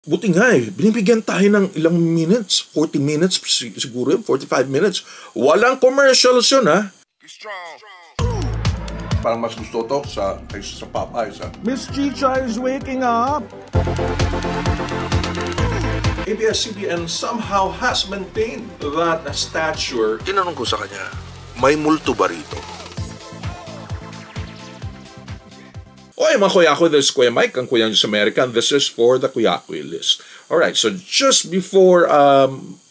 Buti nga binibigyan tayo ng ilang minutes, 40 minutes siguro, 45 minutes. Walang commercials yun Parang mas gusto to sa Popeyes Miss Chicha is waking up. ABS-CBN somehow has maintained that stature. Tinanong ko sa kanya, may multo ba rito? Oy mga Kuyakoy, this is Kuya Mike, ang Kuya sa America, and this is for the Kuyakoy list. Alright, so just before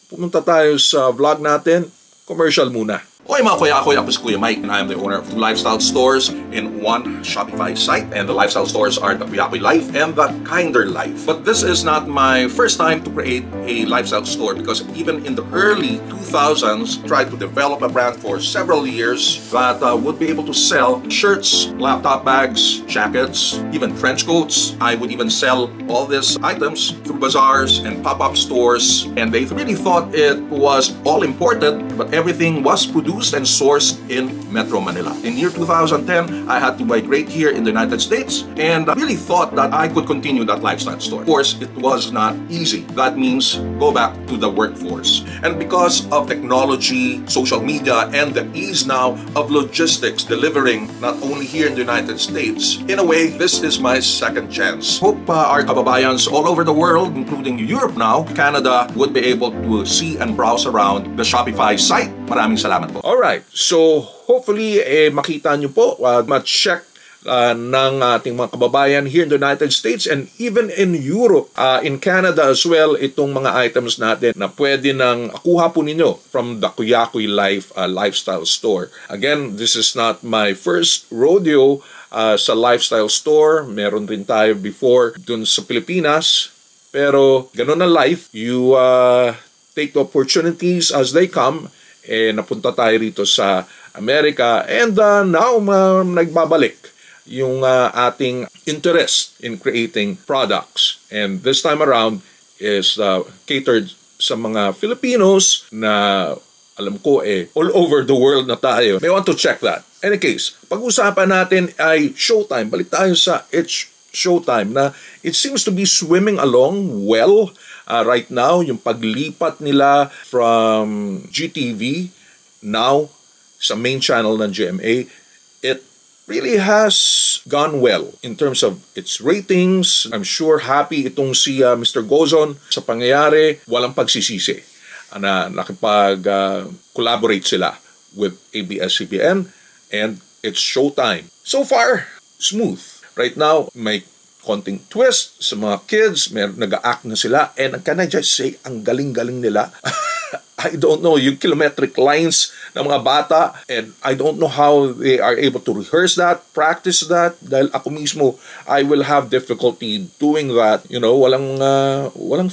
pumunta tayo sa vlog natin, commercial muna. Oy mga Kuyakoy, ako si Kuya Mike, and I am the owner of two lifestyle stores in one Shopify site. And the lifestyle stores are the Kuyakoy Life and the Kinder Life. But this is not my first time to create a lifestyle store, because even in the early 2000s, tried to develop a brand for several years that would be able to sell shirts, laptop bags, jackets, even trench coats. I would even sell all these items through bazaars and pop-up stores, and they really thought it was all imported, but everything was produced and sourced in Metro Manila. In year 2010, I had to migrate here in the United States, and I really thought that I could continue that lifestyle store. Of course, it was not easy. That means go back to the workforce. And because of technology, social media, and the ease now of logistics delivering not only here in the United States, in a way, this is my second chance. Hope our kababayans all over the world, including Europe now, Canada, would be able to see and browse around the Shopify site. Maraming salamat po. Alright, so hopefully makita nyo po, ma-check ng ating mga kababayan here in the United States and even in Europe, in Canada as well, itong mga items natin na pwede nang kuha po ninyo from the Kuyakoy Life lifestyle store. Again, this is not my first rodeo sa lifestyle store. Meron rin tayo before dun sa Pilipinas, pero ganun na life. You take the opportunities as they come. Napunta tayo rito sa Amerika, and now nagbabalik yung ating interest in creating products, and this time around is catered sa mga Filipinos na alam ko all over the world na tayo. May want to check that. Any case, pag-usapan natin ay Showtime. Balik tayo sa It's Showtime na it seems to be swimming along well right now. Yung paglipat nila from GTV now sa main channel ng GMA, it really has gone well in terms of its ratings. I'm sure happy itong si Mr. Gozon sa pangyayari. Walang pagsisisi na nakipag-collaborate sila with ABS-CBN and It's Showtime. So far, smooth. Right now, may konting twist sa mga kids, nag-a-act na sila, and can I just say, ang galing-galing nila. I don't know, yung kilometric lines ng mga bata, and I don't know how they are able to rehearse that, practice that, dahil ako mismo, I will have difficulty doing that. You know, walang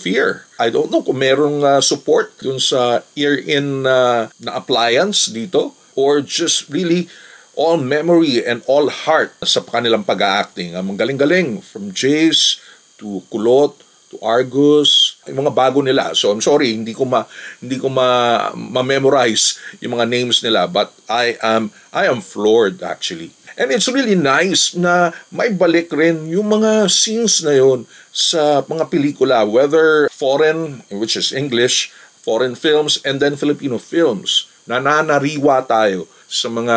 fear. I don't know kung merong support dun sa ear-in na appliance dito, or just really all memory and all heart sa kanilang pag-acting. Ang galing-galing, from Jace to Kulot to Argus, yung mga bago nila. So I'm sorry, hindi ko ma-memorize yung mga names nila, but I am floored actually. And it's really nice na may balik rin yung mga scenes na yun sa mga pelikula, whether foreign, which is English, foreign films, and then Filipino films. Nananariwa tayo sa mga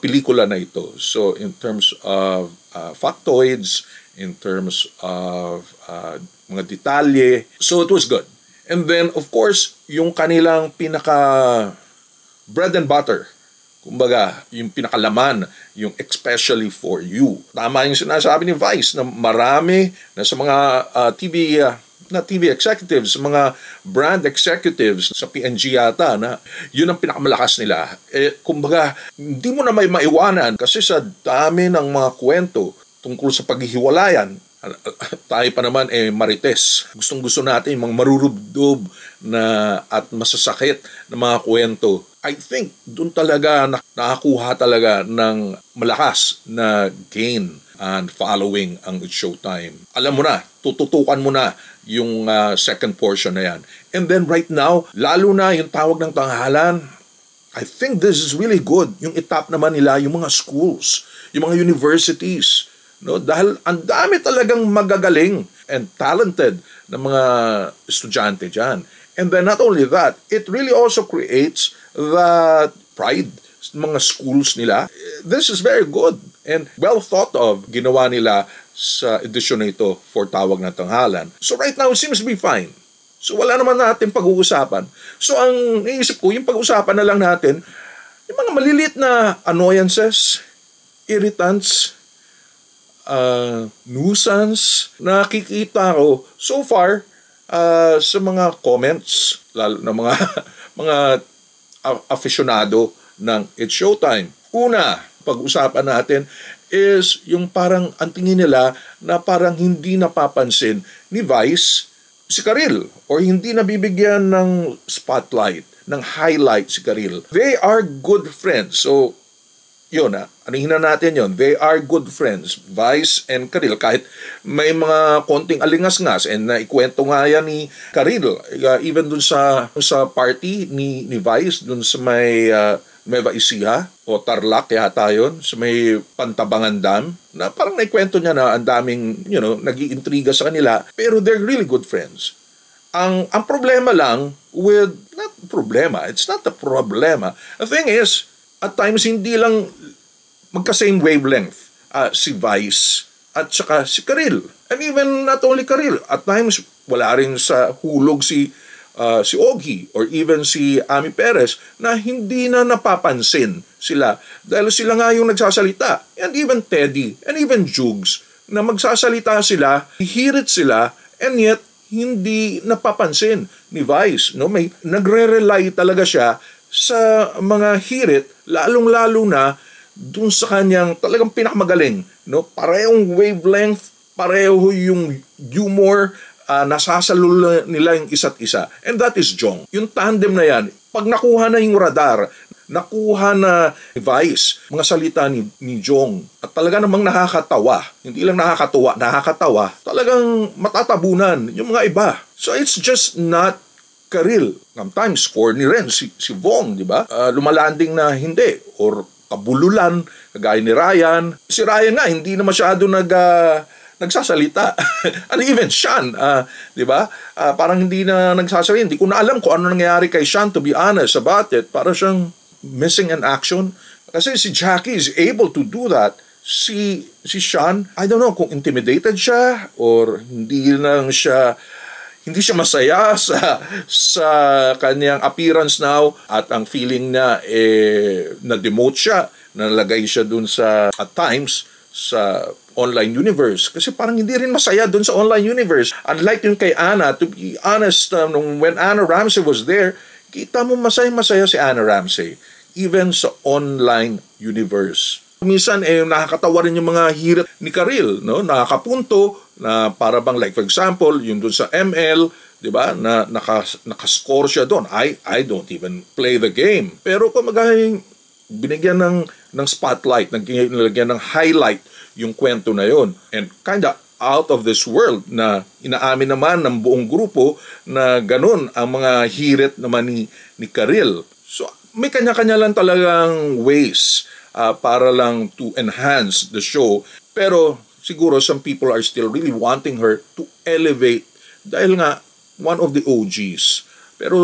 pelikula na ito. So in terms of factoids, in terms of mga detalye, so it was good. And then of course, yung kanilang pinaka bread and butter, kumbaga, yung pinakalaman, yung especially for you. Tama yung sinasabi ni Vice na marami na sa mga TV executives, mga brand executives sa PNG yata, na yun ang pinakamalakas nila. Kumbaga, hindi mo na may maiwanan kasi sa dami ng mga kwento tungkol sa paghihiwalayan. Tayo pa naman marites. Gustong-gusto natin yung mga marurubdob na at masasakit na mga kwento. I think doon talaga nakakuha talaga ng malakas na gain and following ang It's Showtime. Alam mo na, tututukan mo na yung second portion na yan. And then right now, lalo na yung tawag ng tanghalan, I think this is really good. Yung itap naman nila, yung mga schools, yung mga universities, no? Dahil ang dami talagang magagaling and talented ng mga estudyante dyan. And then not only that, it really also creates that pride sa mga schools nila. This is very good and well thought of. Ginawa nila sa edisyon na ito for Tawag na Tanghalan. So right now, it seems to be fine. So wala naman natin pag-uusapan. So ang naisip ko, yung pag-uusapan na lang natin, yung mga maliliit na annoyances, irritants, nuisance, nakikita ko so far sa mga comments, lalo na mga aficionado ng It's Showtime. Una, pag-usapan natin is yung parang ang tingin nila na parang hindi napapansin ni Vice si Karil or hindi nabibigyan ng spotlight, ng highlight si Karil. They are good friends. So, yun anihin na natin yun. They are good friends, Vice and Karil. Kahit may mga konting alingas-ngas and naikwento nga yan ni Karil, even dun sa party ni Vice, dun sa may Nueva Ecija o Tarlac yata yun, sa may Pantabangan Dam, na parang naikwento niya na ang daming, nag-iintriga sa kanila, pero they're really good friends. Ang problema lang with, not problema, it's not a problema. The thing is, at times hindi lang magka-same wavelength si Vice at saka si Karil. And even not only Karil, at times wala rin sa hulog si Ogie or even si Ami Perez na hindi na napapansin sila dahil sila nga yung nagsasalita. And even Teddy and even Jugs na magsasalita sila, hihirit sila, and yet hindi napapansin ni Vice. No? May nagre-rely talaga siya sa mga hirit, lalong-lalo na dun sa kanyang talagang pinakamagaling. No? Parehong wavelength, pareho yung humor, nasasalo nila yung isa't isa. And that is Jong. Yung tandem na yan, pag nakuha na yung radar, nakuha na Vice, mga salita ni Jong, at talaga namang nakakatawa. Hindi lang nakakatawa. Talagang matatabunan yung mga iba. So it's just not Karil. Sometimes corny rin si Vong, di ba? Lumalanding na hindi. Or kabululan, kagaya ni Ryan. Si Ryan nga, hindi na masyado nagsasalita. And even Sean, di ba? Parang hindi na nagsasalita. Hindi ko na alam kung ano nangyayari kay Sean, to be honest about it. Para siyang missing in action. Kasi si Jackie is able to do that. Si Sean, I don't know kung intimidated siya or hindi siya masaya sa kanyang appearance now at ang feeling niya na-demote siya, nalagay siya dun at times sa online universe. Kasi parang hindi rin masaya dun sa online universe. Unlike yung kay Anna, to be honest, when Anna Ramsey was there, kita mo masaya-masaya si Anna Ramsey. Even sa online universe. Minsan nakakatawa rin yung mga hirit ni Karil, no? Nakakapunto na para bang like for example, yung dun sa ML, 'di ba? Na nakascore siya doon. I don't even play the game. Pero kung binigyan ng spotlight, nilagyan ng highlight yung kwento na yon. And kinda out of this world na inaamin naman ng buong grupo na ganun ang mga hirit naman ni Karil. So may kanya-kanya lang talagang ways para lang to enhance the show. Pero siguro some people are still really wanting her to elevate dahil nga one of the OGs. Pero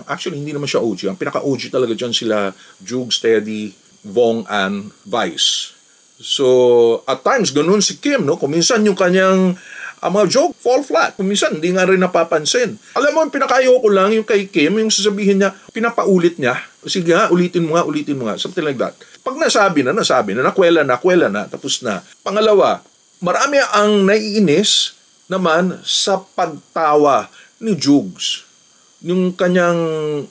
actually hindi naman siya OG. Ang pinaka-OG talaga dyan sila Jugs, Teddy, Vong, and Vice. So at times ganun si Kim, no? Kung minsan yung kanyang mga joke fall flat. Kung minsan hindi nga rin napapansin. Alam mo, yung pinakayo ko lang yung kay Kim, yung sasabihin niya, pinapaulit niya. Sige nga, ulitin mo nga. Something like that. Pag nasabi na, nakwela na, tapos na. Pangalawa, marami ang naiinis naman sa pagtawa ni Jugs. Yung kanyang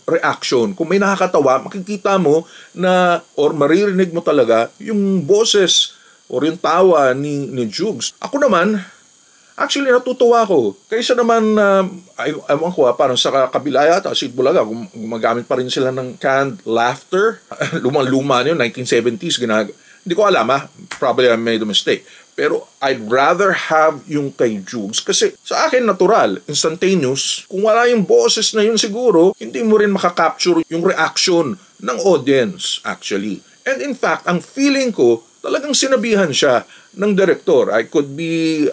reaction. Kung may nakakatawa, makikita mo na, or maririnig mo talaga, yung boses or yung tawa ni Jugs. Ako naman, actually, natutuwa ako. Kaysa naman, ewan ko parang sa kabila yata, si Bulaga, gumagamit pa rin sila ng canned laughter. Lumang-luma yun, 1970s. Hindi ko alam probably I made a mistake. Pero I'd rather have yung kay Jugs kasi sa akin natural, instantaneous. Kung wala yung boses na yun siguro, hindi mo rin makakapture yung reaction ng audience actually. And in fact, ang feeling ko, talagang sinabihan siya ng director. I could be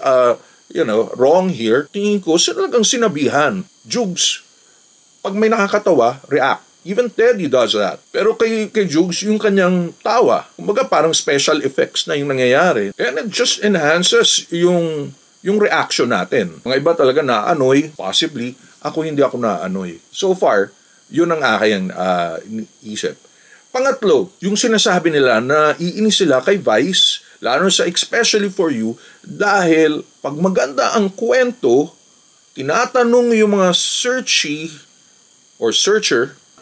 wrong here. Tingin ko, talagang sinabihan. Jugs, pag may nakakatawa, react. Even Teddy does that. Pero kay Jugs, yung kanyang tawa, kumbaga parang special effects na yung nangyayari. And it just enhances yung reaction natin. Mga iba talaga na-annoy, possibly. Ako hindi ako na-annoy. So far, yun ang aking isip. Pangatlo, yung sinasabi nila na iinis sila kay Vice, lalo sa Especially For You, dahil pag maganda ang kwento, tinatanong yung mga searcher,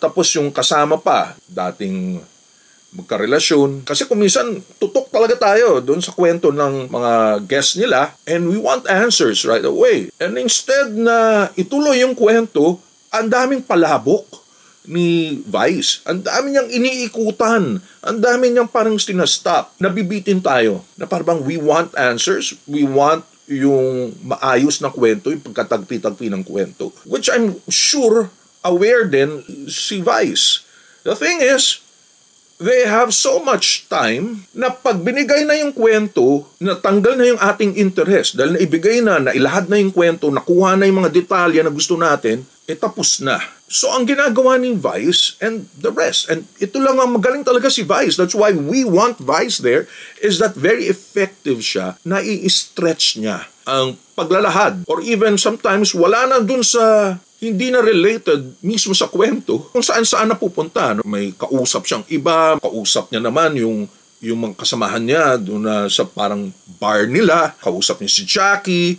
tapos yung kasama pa, dating magkarelasyon. Kasi kung minsan, tutok talaga tayo doon sa kwento ng mga guests nila and we want answers right away. And instead na ituloy yung kwento, ang daming palabok ni Vice. Ang dami niyang iniikutan. Ang dami niyang parang sinastop. Nabibitin tayo. Na parang we want answers. We want yung maayos na kwento, yung pagkatagpi-tagpi ng kwento. Which I'm sure aware din si Vice. The thing is, they have so much time na pag binigay na yung kwento, natanggal na yung ating interest dahil naibigay na, nailahad na yung kwento, nakuha na yung mga detalye na gusto natin, tapos na. So ang ginagawa ni Vice and the rest, and ito lang ang magaling talaga si Vice, that's why we want Vice there, is that very effective siya, na i-stretch niya ang paglalahad. Or even sometimes wala na dun sa hindi na related mismo sa kwento kung saan-saan na pupunta. May kausap siyang iba, kausap niya naman yung mga kasamahan niya doon sa parang bar nila, kausap niya si Jackie,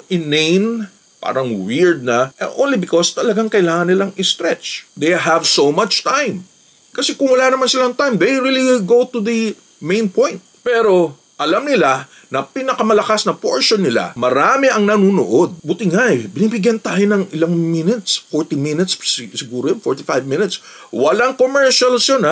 inane, parang weird na, only because talagang kailangan nilang i-stretch. They have so much time. Kasi kung wala naman silang time, they really go to the main point. Pero alam nila na pinakamalakas na portion nila, marami ang nanunood. Buti nga binibigyan tayo ng ilang minutes, 40 minutes siguro, 45 minutes. Walang commercials yun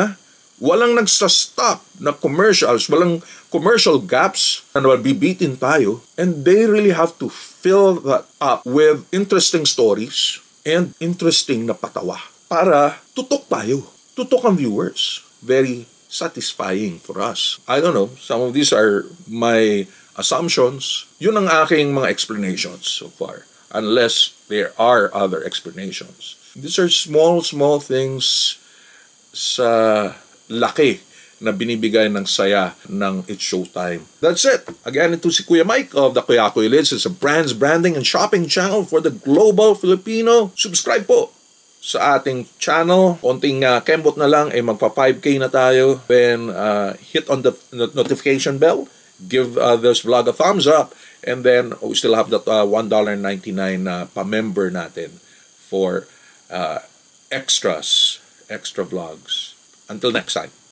Walang nagsastop na commercials, walang commercial gaps na nabibitin tayo. And they really have to fill that up with interesting stories and interesting na patawa para tutok tayo. Tutok ang viewers. Very satisfying for us. I don't know, some of these are my assumptions. Yun ang aking mga explanations so far. Unless there are other explanations. These are small things sa laki na binibigay ng saya ng It's Showtime. That's it. Again, ito si Kuya Mike of the Kuya Kuya Lids. It's a brands, branding, and shopping channel for the global Filipino. Subscribe po sa ating channel. Konting kembot na lang, magpa 5K na tayo. Then, hit on the notification bell. Give this vlog a thumbs up. And then, we still have that $1.99 pa-member natin for extra vlogs. Until next time.